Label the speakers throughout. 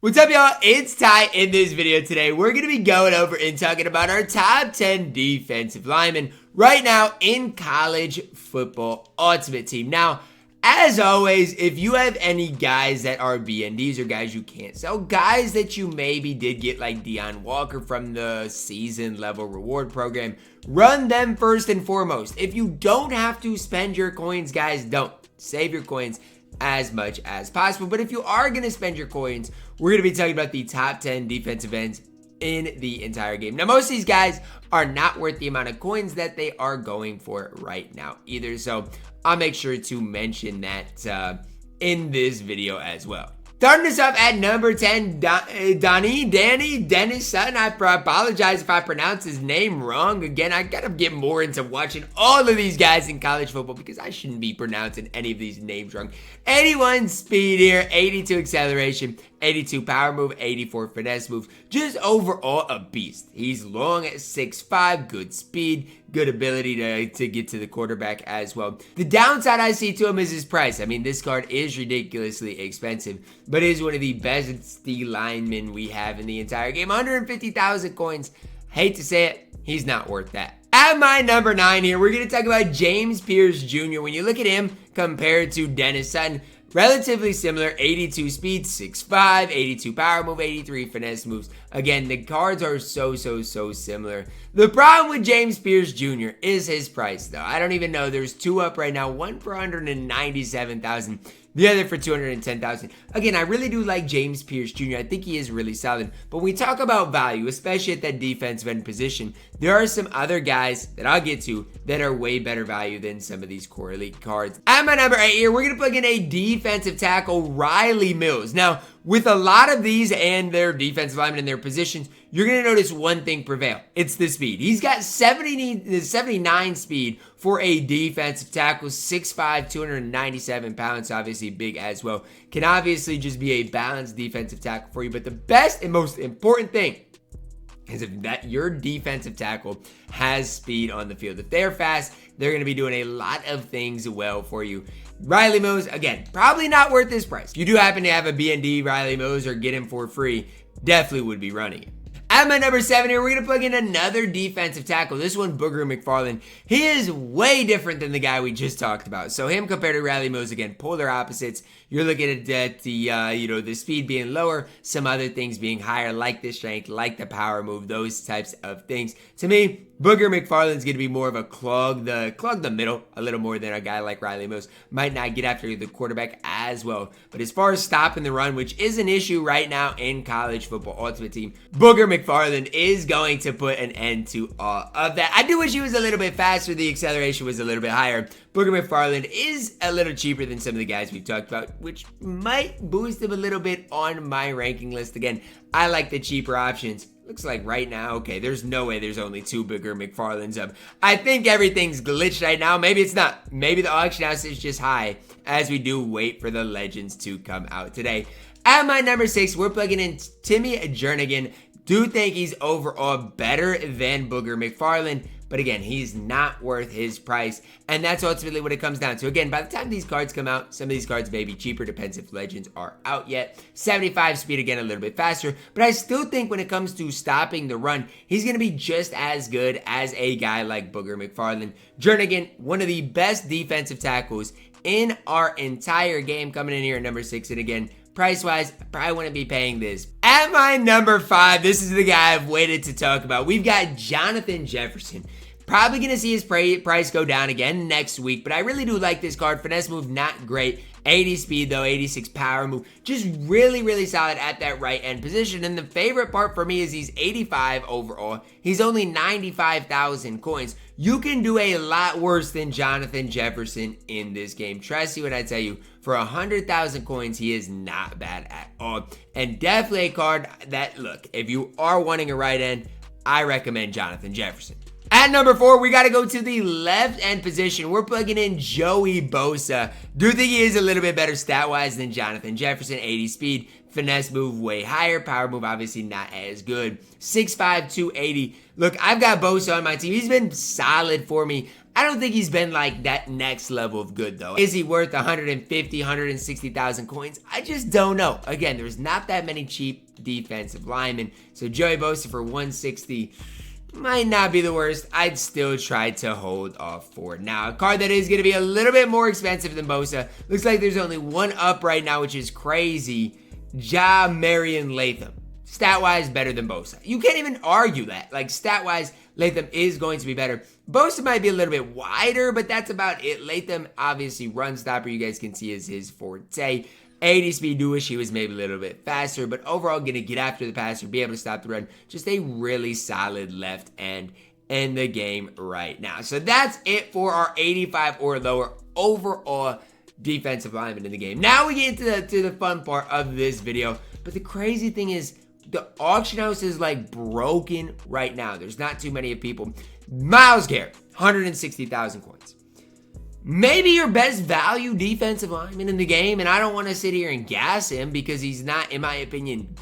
Speaker 1: What's up, y'all? It's Ty. In this video today, we're going to be going over and talking about our top 10 defensive linemen right now in college football ultimate team. Now, as always, if you have any guys that are BNDs or guys you can't sell, guys that you maybe did get like Deon Walker from the season level reward program, run them first and foremost. If you don't have to spend your coins, guys, don't. Save your coins as much as possible. But if you are going to spend your coins, we're going to be talking about the top 10 defensive ends in the entire game. Now, most of these guys are not worth the amount of coins that they are going for right now either. So I'll make sure to mention that in this video as well. Starting us off at number 10, Dennis Sutton. I apologize if I pronounce his name wrong. Again, I gotta get more into watching all of these guys in college football because I shouldn't be pronouncing any of these names wrong. 81 speed here, 82 acceleration, 82 power move, 84 finesse moves. Just overall a beast. He's long at 6'5", good speed, good ability to get to the quarterback as well. The downside I see to him is his price. I mean, this card is ridiculously expensive, but is one of the best D linemen we have in the entire game. 150,000 coins. Hate to say it, he's not worth that. At my number 9 here, we're going to talk about James Pierce Jr. When you look at him compared to Dennis Sutton, relatively similar, 82 speed, 6'5", 82 power move, 83 finesse moves. Again, the cards are so similar. The problem with James Pierce Jr. is his price, though. I don't even know. There's two up right now, one for 197,000. The other for 210,000. Again, I really do like James Pierce Jr. I think he is really solid. But when we talk about value, especially at that defensive end position, there are some other guys that I'll get to that are way better value than some of these core elite cards. At my number 8 here, we're going to plug in a defensive tackle, Riley Mills. Now, with a lot of these and their defensive linemen in their positions, you're going to notice one thing prevail. It's the speed. He's got 79 speed for a defensive tackle, 6'5", 297 pounds, obviously big as well. Can obviously just be a balanced defensive tackle for you. But the best and most important thing is if that your defensive tackle has speed on the field. If they're fast, they're going to be doing a lot of things well for you. Riley Mills, again, probably not worth this price. If you do happen to have a BND Riley Mills or get him for free, definitely would be running it. At my number 7 here, we're going to plug in another defensive tackle. This one, Booger McFarland. He is way different than the guy we just talked about. So him compared to Riley Mills, again, polar opposites. You're looking at the speed being lower, some other things being higher, like the strength, like the power move, those types of things. To me, Booger McFarland's going to be more of a clog the middle a little more than a guy like Riley Mills. Might not get after the quarterback as well. But as far as stopping the run, which is an issue right now in college football ultimate team, Booger McFarland is going to put an end to all of that. I do wish he was a little bit faster. The acceleration was a little bit higher. Booger McFarland is a little cheaper than some of the guys we've talked about, which might boost him a little bit on my ranking list. Again, I like the cheaper options. Looks like right now, okay, there's no way there's only 2 Booger McFarlands up. I think everything's glitched right now. Maybe it's not. Maybe the auction house is just high as we do wait for the legends to come out today. At my number 6, we're plugging in Timmy Jernigan. Do think he's overall better than Booger McFarland. But again, he's not worth his price. And that's ultimately what it comes down to. Again, by the time these cards come out, some of these cards may be cheaper. Depends if legends are out yet. 75 speed, again, a little bit faster. But I still think when it comes to stopping the run, he's going to be just as good as a guy like Booger McFarland. Jernigan, one of the best defensive tackles in our entire game, coming in here at number 6. And again, price-wise, I probably wouldn't be paying this. At my number 5, this is the guy I've waited to talk about. We've got Jonathan Jefferson. Probably going to see his price go down again next week, but I really do like this card. Finesse move, not great. 80 speed though, 86 power move. Just really solid at that right end position. And the favorite part for me is he's 85 overall. He's only 95,000 coins. You can do a lot worse than Jonathan Jefferson in this game. Trust me when I tell you, for 100,000 coins, he is not bad at all. And definitely a card that, look, if you are wanting a right end, I recommend Jonathan Jefferson. At number 4, we got to go to the left end position. We're plugging in Joey Bosa. Do think he is a little bit better stat-wise than Jonathan Jefferson. 80 speed, finesse move way higher, power move obviously not as good. 6'5", 280. Look, I've got Bosa on my team. He's been solid for me. I don't think he's been like that next level of good though. Is he worth 150, 160,000 coins? I just don't know. Again, there's not that many cheap defensive linemen. So Joey Bosa for 160 might not be the worst. I'd still try to hold off for it. Now, a card that is going to be a little bit more expensive than Bosa. Looks like there's only one up right now, which is crazy. Marion Latham. Stat-wise, better than Bosa. You can't even argue that. Like, stat-wise, Latham is going to be better. Bosa might be a little bit wider, but that's about it. Latham, obviously, run stopper, you guys can see is his forte. 80 speed, do wish he was maybe a little bit faster, but overall going to get after the passer, be able to stop the run. Just a really solid left end in the game right now. So that's it for our 85 or lower overall defensive lineman in the game. Now we get into the fun part of this video, but the crazy thing is the auction house is like broken right now. There's not too many people. Myles Garrett, 160,000 coins. Maybe your best value defensive lineman in the game, and I don't want to sit here and gas him because he's not, in my opinion,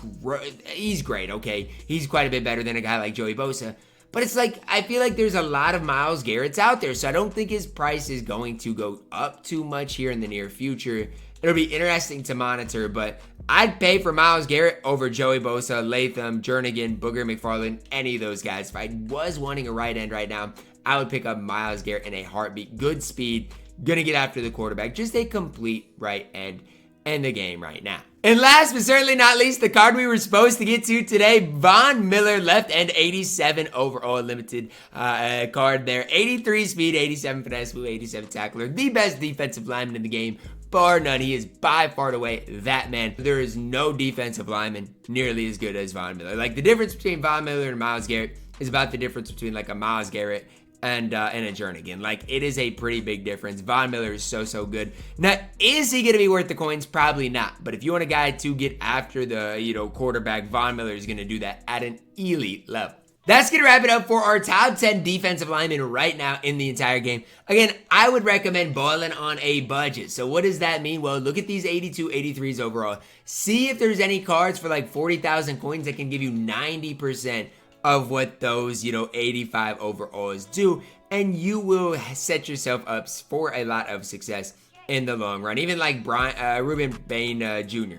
Speaker 1: he's great, okay? He's quite a bit better than a guy like Joey Bosa. But it's like, I feel like there's a lot of Myles Garretts out there, so I don't think his price is going to go up too much here in the near future. It'll be interesting to monitor, but I'd pay for Myles Garrett over Joey Bosa, Latham, Jernigan, Booger McFarland, any of those guys. If I was wanting a right end right now, I would pick up Myles Garrett in a heartbeat. Good speed, gonna get after the quarterback. Just a complete right end in the game right now. And last but certainly not least, the card we were supposed to get to today, Von Miller, left end, 87 overall limited card there. 83 speed, 87 finesse, 87 tackler. The best defensive lineman in the game, bar none. He is by far and away that man. There is no defensive lineman nearly as good as Von Miller. Like, the difference between Von Miller and Myles Garrett is about the difference between like a Myles Garrett and a Jernigan. Like, it is a pretty big difference. Von Miller is so good. Now, is he going to be worth the coins? Probably not. But if you want a guy to get after the, quarterback, Von Miller is going to do that at an elite level. That's going to wrap it up for our top 10 defensive linemen right now in the entire game. Again, I would recommend balling on a budget. So what does that mean? Well, look at these 82, 83s overall. See if there's any cards for like 40,000 coins that can give you 90% of what those, 85 overalls do, and you will set yourself up for a lot of success in the long run. Even like Ruben Bain Jr.,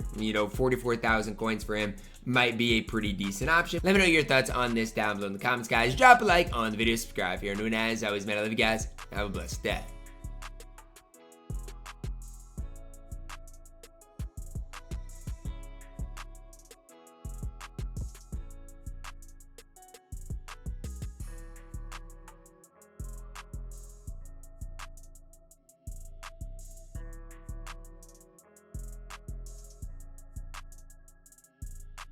Speaker 1: 44,000 coins for him might be a pretty decent option. Let me know your thoughts on this down below in the comments, guys. Drop a like on the video, subscribe if you're new, and as always, man, I love you guys. Have a blessed day.